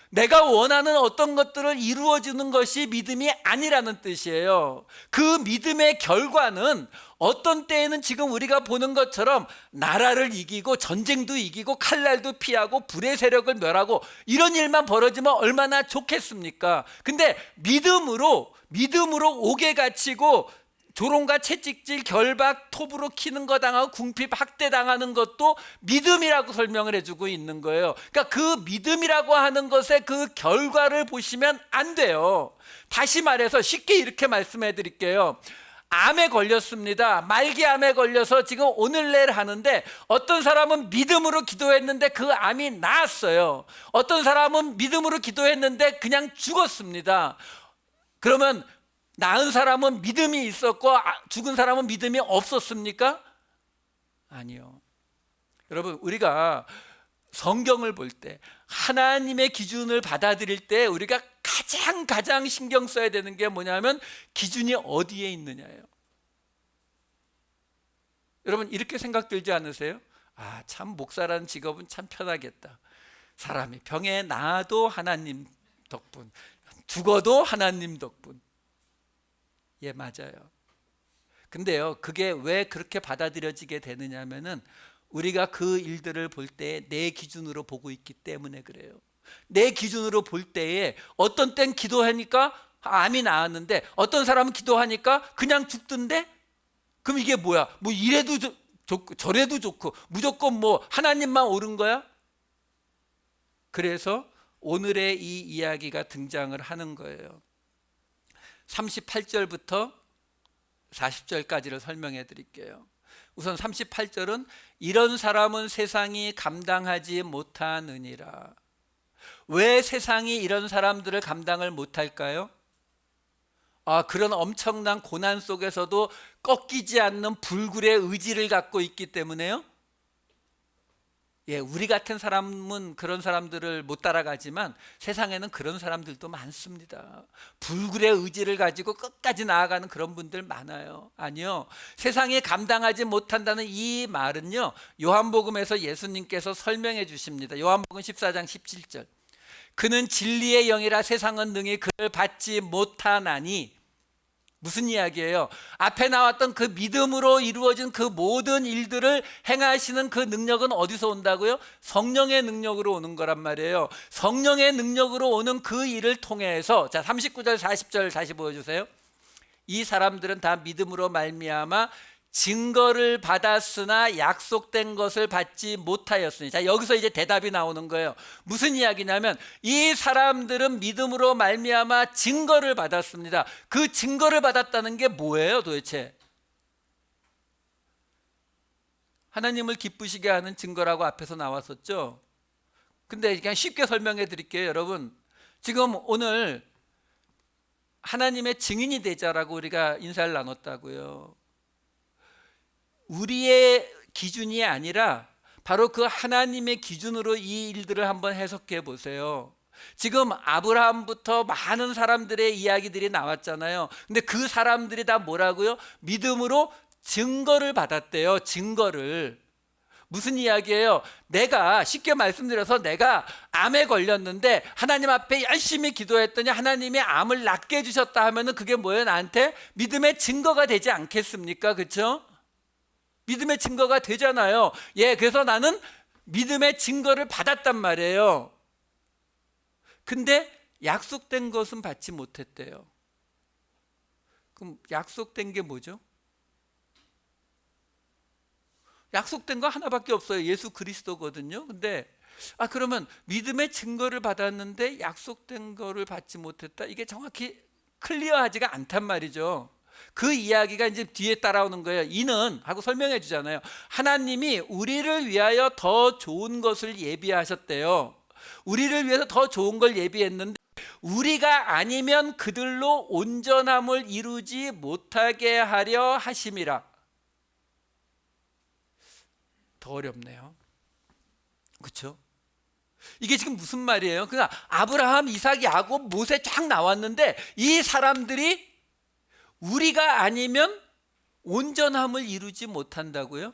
내가 원하는 어떤 것들을 이루어주는 것이 믿음이 아니라는 뜻이에요. 그 믿음의 결과는 어떤 때에는 지금 우리가 보는 것처럼 나라를 이기고 전쟁도 이기고 칼날도 피하고 불의 세력을 멸하고 이런 일만 벌어지면 얼마나 좋겠습니까? 근데 믿음으로 옥에 갇히고 조롱과 채찍질, 결박, 톱으로 키는 거 당하고 궁핍, 학대 당하는 것도 믿음이라고 설명을 해주고 있는 거예요. 그러니까 그 믿음이라고 하는 것의 그 결과를 보시면 안 돼요. 다시 말해서 쉽게 이렇게 말씀해 드릴게요. 암에 걸렸습니다. 말기암에 걸려서 지금 오늘 내일 하는데, 어떤 사람은 믿음으로 기도했는데 그 암이 나았어요. 어떤 사람은 믿음으로 기도했는데 그냥 죽었습니다. 그러면 나은 사람은 믿음이 있었고 죽은 사람은 믿음이 없었습니까? 아니요. 여러분, 우리가 성경을 볼 때, 하나님의 기준을 받아들일 때 우리가 가장 신경 써야 되는 게 뭐냐면, 기준이 어디에 있느냐예요. 여러분, 이렇게 생각 들지 않으세요? 참 목사라는 직업은 참 편하겠다. 사람이 병에 나아도 하나님 덕분, 죽어도 하나님 덕분. 예, 맞아요. 근데요, 그게 왜 그렇게 받아들여지게 되느냐면은, 우리가 그 일들을 볼 때 내 기준으로 보고 있기 때문에 그래요. 내 기준으로 볼 때에 어떤 땐 기도하니까 암이 나았는데, 어떤 사람은 기도하니까 그냥 죽던데? 그럼 이게 뭐야? 뭐 이래도 좋고 저래도 좋고 무조건 뭐 하나님만 옳은 거야? 그래서 오늘의 이 이야기가 등장을 하는 거예요. 38절부터 40절까지를 설명해 드릴게요. 우선 38절은 이런 사람은 세상이 감당하지 못하느니라. 왜 세상이 이런 사람들을 감당을 못할까요? 그런 엄청난 고난 속에서도 꺾이지 않는 불굴의 의지를 갖고 있기 때문에요. 예, 우리 같은 사람은 그런 사람들을 못 따라가지만 세상에는 그런 사람들도 많습니다. 불굴의 의지를 가지고 끝까지 나아가는 그런 분들 많아요. 아니요, 세상이 감당하지 못한다는 이 말은요, 요한복음에서 예수님께서 설명해 주십니다. 요한복음 14장 17절. 그는 진리의 영이라 세상은 능히 그를 받지 못하나니. 무슨 이야기예요? 앞에 나왔던 그 믿음으로 이루어진 그 모든 일들을 행하시는 그 능력은 어디서 온다고요? 성령의 능력으로 오는 거란 말이에요. 성령의 능력으로 오는 그 일을 통해서, 자, 39절 40절 다시 보여주세요. 이 사람들은 다 믿음으로 말미암아 증거를 받았으나 약속된 것을 받지 못하였으니. 자, 여기서 이제 대답이 나오는 거예요. 무슨 이야기냐면, 이 사람들은 믿음으로 말미암아 증거를 받았습니다. 그 증거를 받았다는 게 뭐예요 도대체? 하나님을 기쁘시게 하는 증거라고 앞에서 나왔었죠. 근데 그냥 쉽게 설명해 드릴게요. 여러분, 지금 오늘 하나님의 증인이 되자라고 우리가 인사를 나눴다고요. 우리의 기준이 아니라 바로 그 하나님의 기준으로 이 일들을 한번 해석해 보세요. 지금 아브라함부터 많은 사람들의 이야기들이 나왔잖아요. 근데 그 사람들이 다 뭐라고요? 믿음으로 증거를 받았대요. 증거를. 무슨 이야기예요? 내가, 쉽게 말씀드려서, 내가 암에 걸렸는데 하나님 앞에 열심히 기도했더니 하나님이 암을 낫게 해주셨다 하면은 그게 뭐예요? 나한테 믿음의 증거가 되지 않겠습니까? 그렇죠? 믿음의 증거가 되잖아요. 예, 그래서 나는 믿음의 증거를 받았단 말이에요. 근데 약속된 것은 받지 못했대요. 그럼 약속된 게 뭐죠? 약속된 거 하나밖에 없어요. 예수 그리스도거든요. 근데 그러면 믿음의 증거를 받았는데 약속된 거를 받지 못했다. 이게 정확히 클리어하지가 않단 말이죠. 그 이야기가 이제 뒤에 따라오는 거예요. 이는 하고 설명해 주잖아요. 하나님이 우리를 위하여 더 좋은 것을 예비하셨대요. 우리를 위해서 더 좋은 걸 예비했는데 우리가 아니면 그들로 온전함을 이루지 못하게 하려 하심이라. 더 어렵네요. 그렇죠? 이게 지금 무슨 말이에요? 그냥 아브라함, 이삭, 야곱, 모세 쫙 나왔는데 이 사람들이 우리가 아니면 온전함을 이루지 못한다고요?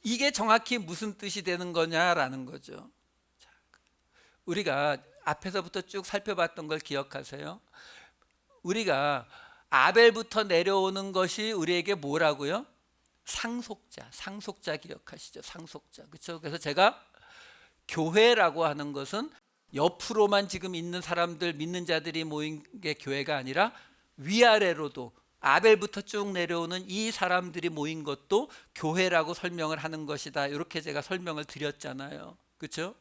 이게 정확히 무슨 뜻이 되는 거냐라는 거죠. 우리가 앞에서부터 쭉 살펴봤던 걸 기억하세요? 우리가 아벨부터 내려오는 것이 우리에게 뭐라고요? 상속자 기억하시죠? 상속자. 그렇죠? 그래서 제가 교회라고 하는 것은 옆으로만 지금 있는 사람들, 믿는 자들이 모인 게 교회가 아니라 위아래로도 아벨부터 쭉 내려오는 이 사람들이 모인 것도 교회라고 설명을 하는 것이다. 이렇게 제가 설명을 드렸잖아요. 그렇죠?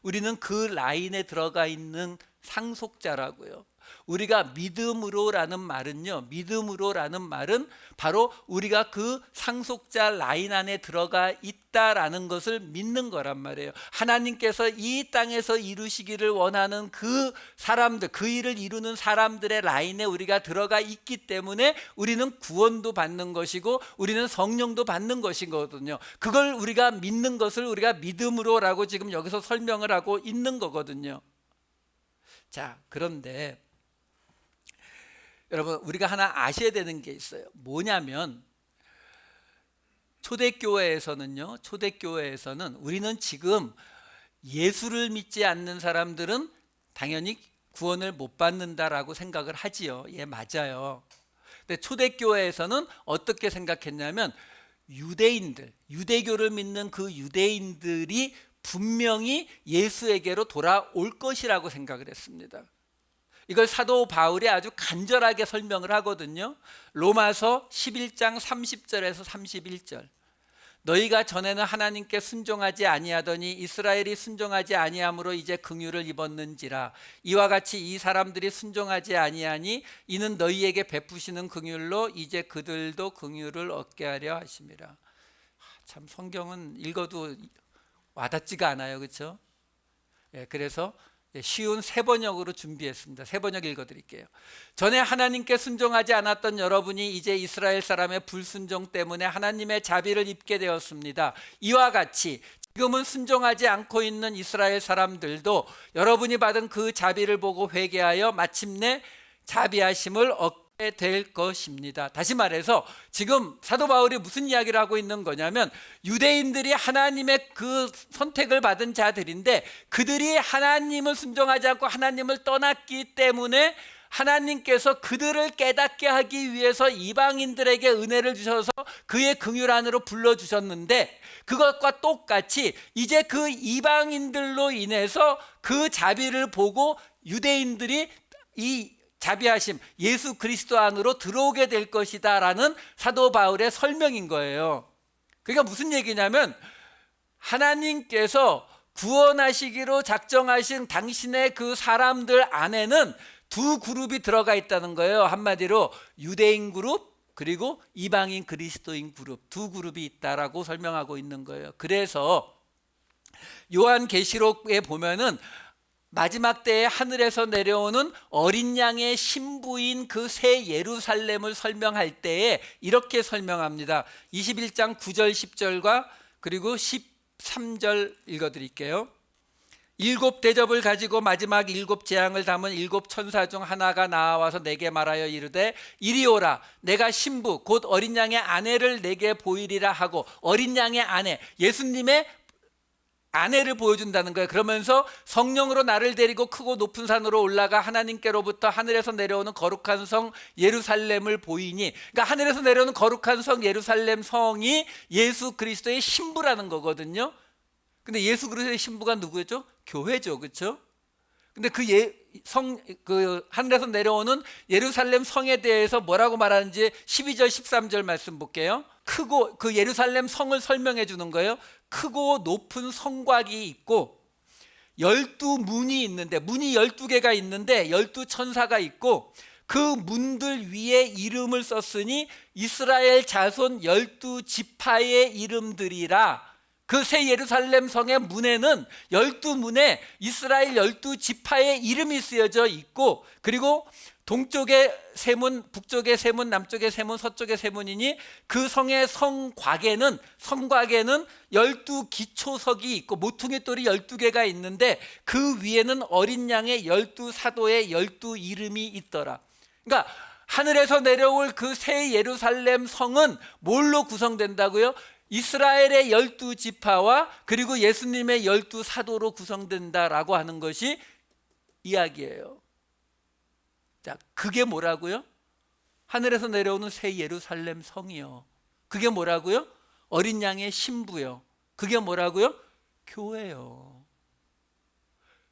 우리는 그 라인에 들어가 있는 상속자라고요. 우리가 믿음으로라는 말은요, 믿음으로라는 말은 바로 우리가 그 상속자 라인 안에 들어가 있다라는 것을 믿는 거란 말이에요. 하나님께서 이 땅에서 이루시기를 원하는 그 사람들, 그 일을 이루는 사람들의 라인에 우리가 들어가 있기 때문에 우리는 구원도 받는 것이고 우리는 성령도 받는 것이거든요. 그걸 우리가 믿는 것을 우리가 믿음으로라고 지금 여기서 설명을 하고 있는 거거든요. 자, 그런데 여러분, 우리가 하나 아셔야 되는 게 있어요. 뭐냐면 초대교회에서는 우리는 지금 예수를 믿지 않는 사람들은 당연히 구원을 못 받는다라고 생각을 하지요. 예, 맞아요. 근데 초대교회에서는 어떻게 생각했냐면 유대교를 믿는 그 유대인들이 분명히 예수에게로 돌아올 것이라고 생각을 했습니다. 이걸 사도 바울이 아주 간절하게 설명을 하거든요. 로마서 11장 30절에서 31절. 너희가 전에는 하나님께 순종하지 아니하더니 이스라엘이 순종하지 아니함으로 이제 긍휼을 입었는지라. 이와 같이 이 사람들이 순종하지 아니하니 이는 너희에게 베푸시는 긍휼로 이제 그들도 긍휼을 얻게 하려 하심이라. 참 성경은 읽어도 와닿지가 않아요. 그렇죠? 예, 그래서 쉬운 세 번역으로 준비했습니다. 세 번역 읽어드릴게요. 전에 하나님께 순종하지 않았던 여러분이 이제 이스라엘 사람의 불순종 때문에 하나님의 자비를 입게 되었습니다. 이와 같이 지금은 순종하지 않고 있는 이스라엘 사람들도 여러분이 받은 그 자비를 보고 회개하여 마침내 자비하심을 얻게 될 것입니다. 다시 말해서 지금 사도 바울이 무슨 이야기를 하고 있는 거냐면 유대인들이 하나님의 그 선택을 받은 자들인데 그들이 하나님을 순종하지 않고 하나님을 떠났기 때문에 하나님께서 그들을 깨닫게 하기 위해서 이방인들에게 은혜를 주셔서 그의 긍휼 안으로 불러주셨는데 그것과 똑같이 이제 그 이방인들로 인해서 그 자비를 보고 유대인들이 이 자비하심 예수 그리스도 안으로 들어오게 될 것이다 라는 사도 바울의 설명인 거예요. 그러니까 무슨 얘기냐면 하나님께서 구원하시기로 작정하신 당신의 그 사람들 안에는 두 그룹이 들어가 있다는 거예요. 한마디로 유대인 그룹 그리고 이방인 그리스도인 그룹 두 그룹이 있다라고 설명하고 있는 거예요. 그래서 요한계시록에 보면은 마지막 때에 하늘에서 내려오는 어린 양의 신부인 그 새 예루살렘을 설명할 때에 이렇게 설명합니다. 21장 9절 10절과 그리고 13절 읽어드릴게요. 일곱 대접을 가지고 마지막 일곱 재앙을 담은 일곱 천사 중 하나가 나와서 내게 말하여 이르되 이리 오라. 내가 신부 곧 어린 양의 아내를 내게 보이리라 하고 어린 양의 아내 예수님의 아내를 보여준다는 거예요. 그러면서 성령으로 나를 데리고 크고 높은 산으로 올라가 하나님께로부터 하늘에서 내려오는 거룩한 성 예루살렘을 보이니 그러니까 하늘에서 내려오는 거룩한 성 예루살렘 성이 예수 그리스도의 신부라는 거거든요. 근데 예수 그리스도의 신부가 누구였죠? 교회죠. 그렇죠? 근데 그 하늘에서 내려오는 예루살렘 성에 대해서 뭐라고 말하는지 12절 13절 말씀 볼게요. 크고, 그 예루살렘 성을 설명해 주는 거예요. 크고 높은 성곽이 있고 12문이 있는데, 문이 12개가 있는데 12천사가 있고, 그 문들 위에 이름을 썼으니 이스라엘 자손 12지파의 이름들이라. 그 새 예루살렘 성의 문에는 12문에 이스라엘 12지파의 이름이 쓰여져 있고, 그리고 동쪽에 세 문, 북쪽에 세 문, 남쪽에 세 문, 서쪽에 세 문이니 그 성의 성곽에는 12기초석이 있고 모퉁이 돌이 12개가 있는데 그 위에는 어린 양의 12사도의 12이름이 있더라. 그러니까 하늘에서 내려올 그 새 예루살렘 성은 뭘로 구성된다고요? 이스라엘의 12지파와 그리고 예수님의 12사도로 구성된다라고 하는 것이 이야기예요. 자, 그게 뭐라고요? 하늘에서 내려오는 새 예루살렘 성이요. 그게 뭐라고요? 어린 양의 신부요. 그게 뭐라고요? 교회요.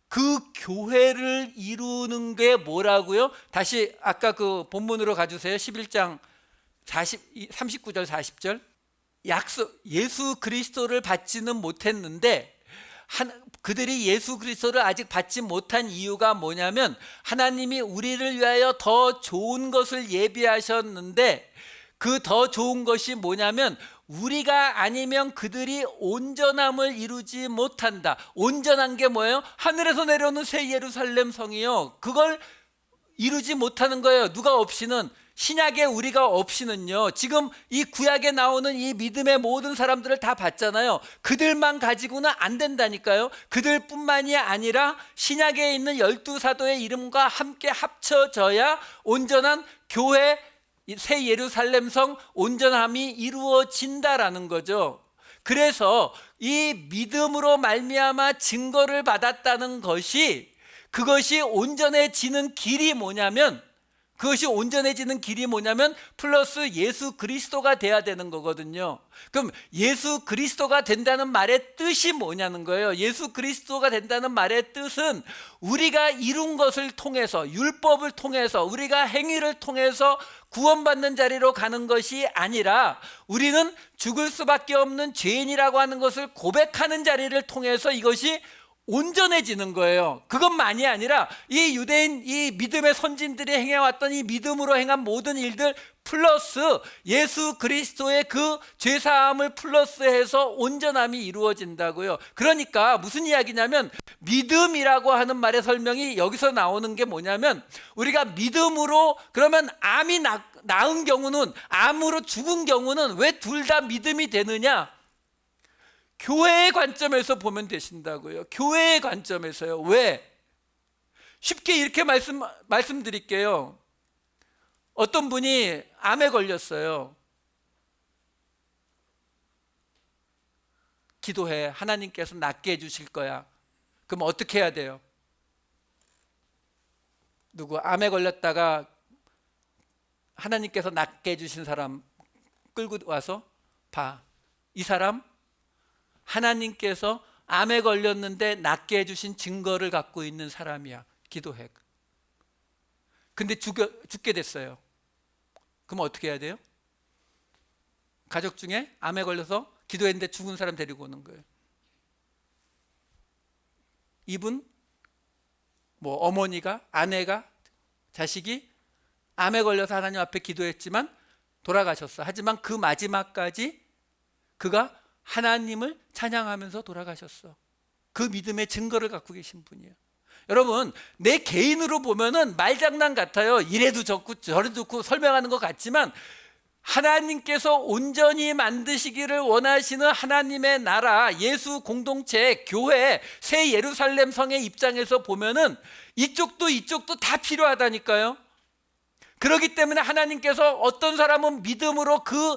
그 교회를 이루는 게 뭐라고요? 다시 아까 그 본문으로 가주세요. 11장 39절 40절. 예수 그리스도를 받지는 못했는데 그들이 예수 그리스도를 아직 받지 못한 이유가 뭐냐면 하나님이 우리를 위하여 더 좋은 것을 예비하셨는데, 그 더 좋은 것이 뭐냐면 우리가 아니면 그들이 온전함을 이루지 못한다. 온전한 게 뭐예요? 하늘에서 내려오는 새 예루살렘 성이요. 그걸 이루지 못하는 거예요. 누가 없이는. 신약에 우리가 없이는요, 지금 이 구약에 나오는 이 믿음의 모든 사람들을 다 봤잖아요. 그들만 가지고는 안 된다니까요. 그들뿐만이 아니라 신약에 있는 12사도의 이름과 함께 합쳐져야 온전한 교회, 새 예루살렘 성 온전함이 이루어진다라는 거죠. 그래서 이 믿음으로 말미암아 증거를 받았다는 것이, 그것이 온전해지는 길이 뭐냐면, 플러스 예수 그리스도가 돼야 되는 거거든요. 그럼 예수 그리스도가 된다는 말의 뜻이 뭐냐는 거예요. 예수 그리스도가 된다는 말의 뜻은 우리가 이룬 것을 통해서, 율법을 통해서, 우리가 행위를 통해서 구원받는 자리로 가는 것이 아니라 우리는 죽을 수밖에 없는 죄인이라고 하는 것을 고백하는 자리를 통해서 이것이 온전해지는 거예요. 그것만이 아니라 이 유대인, 이 믿음의 선진들이 행해왔던 이 믿음으로 행한 모든 일들 플러스 예수 그리스도의 그 죄사함을 플러스해서 온전함이 이루어진다고요. 그러니까 무슨 이야기냐면, 믿음이라고 하는 말의 설명이 여기서 나오는 게 뭐냐면, 우리가 믿음으로, 그러면 암이 나은 경우는, 암으로 죽은 경우는 왜 둘 다 믿음이 되느냐? 교회의 관점에서 보면 되신다고요. 교회의 관점에서요. 왜? 쉽게 이렇게 말씀드릴게요. 어떤 분이 암에 걸렸어요. 기도해. 하나님께서 낫게 해주실 거야. 그럼 어떻게 해야 돼요? 누구 암에 걸렸다가 하나님께서 낫게 해주신 사람 끌고 와서 봐. 이 사람 하나님께서 암에 걸렸는데 낫게 해주신 증거를 갖고 있는 사람이야. 기도해. 근데 죽게 됐어요. 그럼 어떻게 해야 돼요? 가족 중에 암에 걸려서 기도했는데 죽은 사람 데리고 오는 거예요. 이분, 어머니가, 아내가, 자식이 암에 걸려서 하나님 앞에 기도했지만 돌아가셨어. 하지만 그 마지막까지 그가 하나님을 찬양하면서 돌아가셨어. 그 믿음의 증거를 갖고 계신 분이에요. 여러분, 내 개인으로 보면은 말장난 같아요. 이래도 좋고 저래도 좋고 설명하는 것 같지만, 하나님께서 온전히 만드시기를 원하시는 하나님의 나라, 예수 공동체, 교회, 새 예루살렘 성의 입장에서 보면은 이쪽도 이쪽도 다 필요하다니까요. 그렇기 때문에 하나님께서 어떤 사람은 믿음으로 그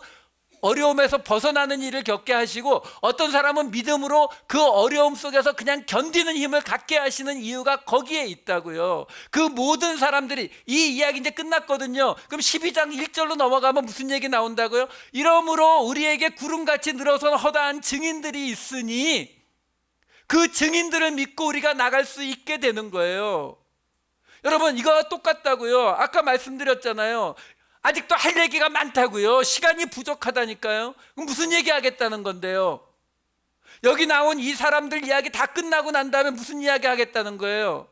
어려움에서 벗어나는 일을 겪게 하시고, 어떤 사람은 믿음으로 그 어려움 속에서 그냥 견디는 힘을 갖게 하시는 이유가 거기에 있다고요. 그 모든 사람들이, 이 이야기 이제 끝났거든요. 그럼 12장 1절로 넘어가면 무슨 얘기 나온다고요? 이러므로 우리에게 구름같이 늘어선 허다한 증인들이 있으니, 그 증인들을 믿고 우리가 나갈 수 있게 되는 거예요. 여러분, 이거와 똑같다고요. 아까 말씀드렸잖아요. 아직도 할 얘기가 많다고요. 시간이 부족하다니까요. 그럼 무슨 얘기 하겠다는 건데요? 여기 나온 이 사람들 이야기 다 끝나고 난 다음에 무슨 이야기 하겠다는 거예요?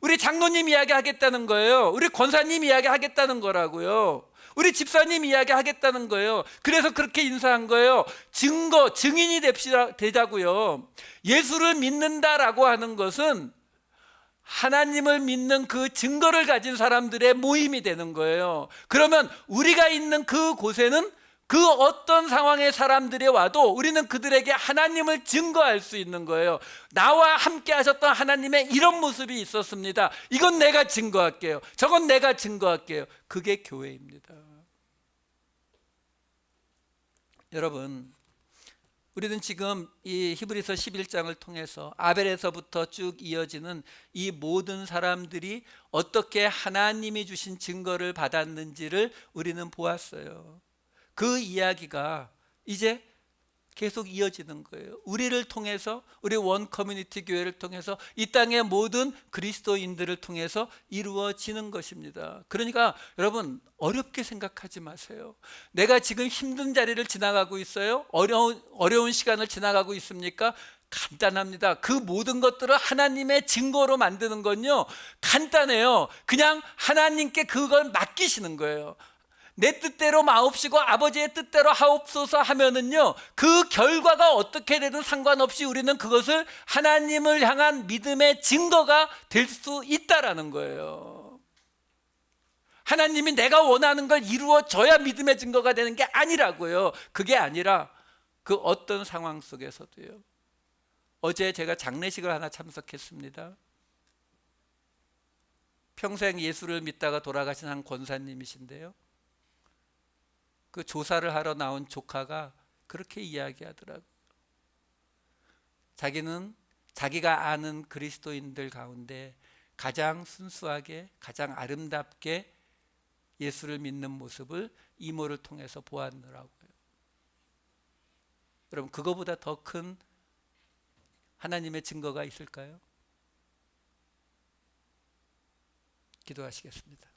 우리 장로님 이야기 하겠다는 거예요. 우리 권사님 이야기 하겠다는 거라고요. 우리 집사님 이야기 하겠다는 거예요. 그래서 그렇게 인사한 거예요. 증인이 되자고요. 예수를 믿는다라고 하는 것은 하나님을 믿는 그 증거를 가진 사람들의 모임이 되는 거예요. 그러면 우리가 있는 그 곳에는 그 어떤 상황의 사람들이 와도 우리는 그들에게 하나님을 증거할 수 있는 거예요. 나와 함께 하셨던 하나님의 이런 모습이 있었습니다. 이건 내가 증거할게요. 저건 내가 증거할게요. 그게 교회입니다. 여러분, 우리는 지금 이 히브리서 11장을 통해서 아벨에서부터 쭉 이어지는 이 모든 사람들이 어떻게 하나님이 주신 증거를 받았는지를 우리는 보았어요. 그 이야기가 이제 계속 이어지는 거예요. 우리를 통해서, 우리 원 커뮤니티 교회를 통해서 이 땅의 모든 그리스도인들을 통해서 이루어지는 것입니다. 그러니까 여러분, 어렵게 생각하지 마세요. 내가 지금 힘든 자리를 지나가고 있어요? 어려운 시간을 지나가고 있습니까? 간단합니다. 그 모든 것들을 하나님의 증거로 만드는 건요, 간단해요. 그냥 하나님께 그걸 맡기시는 거예요. 내 뜻대로 마옵시고 아버지의 뜻대로 하옵소서 하면은요, 그 결과가 어떻게 되든 상관없이 우리는 그것을 하나님을 향한 믿음의 증거가 될 수 있다라는 거예요. 하나님이 내가 원하는 걸 이루어져야 믿음의 증거가 되는 게 아니라고요. 그게 아니라 그 어떤 상황 속에서도요. 어제 제가 장례식을 하나 참석했습니다. 평생 예수를 믿다가 돌아가신 한 권사님이신데요, 그 조사를 하러 나온 조카가 그렇게 이야기하더라고요. 자기는 자기가 아는 그리스도인들 가운데 가장 순수하게, 가장 아름답게 예수를 믿는 모습을 이모를 통해서 보았더라고요. 여러분, 그거보다 더 큰 하나님의 증거가 있을까요? 기도하시겠습니다.